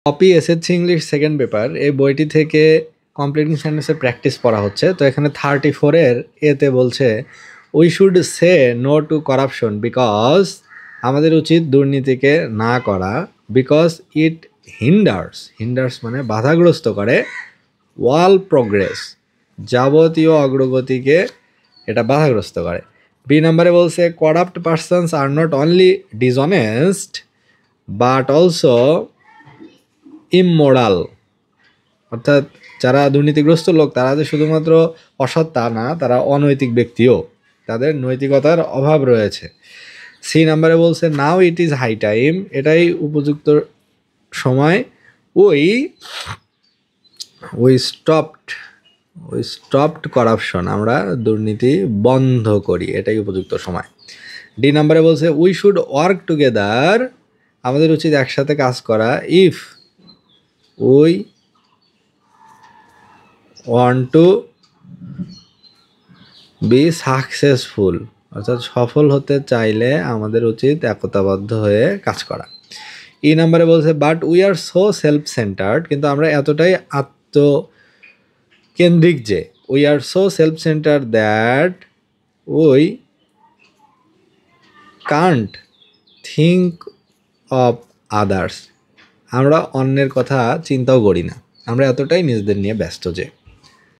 Copy SSC English second paper এই বইটি থেকে কমপ্লিটিং সেন্টেন্সের প্র্যাকটিস পড়া হচ্ছে। তো এখানে 34 এতে বলছে we should say no to corruption because আমাদের উচিত দুর্নীতিকে না করা, বিকজ ইট হিন্ডার্স মানে বাধাগ্রস্ত করে, ওয়াল প্রোগ্রেস যাবতীয় অগ্রগতিকে এটা বাধাগ্রস্ত করে। বি নম্বরে বলছে corrupt persons are not only dishonest but also immoral, অর্থাৎ যারা দুর্নীতিগ্রস্ত লোক তারা যে শুধুমাত্র অসৎ তা না, তারা অনৈতিক ব্যক্তিও, তাদের নৈতিকতার অভাব রয়েছে। সি নাম্বারে বলছে নাও ইট ইজ হাই টাইম, এটাই উপযুক্ত সময়, উই স্টপড করাপশন, আমরা দুর্নীতি বন্ধ করি, এটাই উপযুক্ত সময়। ডি নাম্বারে বলছে উই শুড ওয়ার্ক টুগেদার, আমাদের উচিত একসাথে কাজ করা, if we want to be successful, অর্থাৎ সফল হতে চাইলে আমাদের উচিত একতাবদ্ধ হয়ে কাজ করা। ই নাম্বারে বলছে but we are so self centred, কিন্তু আমরা এতটাই আত্মকেন্দ্রিক যে we are so self centred that we can't think of others, আমরা অন্যের কথা চিন্তাও করি না, আমরা এতটাই নিজেদের নিয়ে ব্যস্ত যে।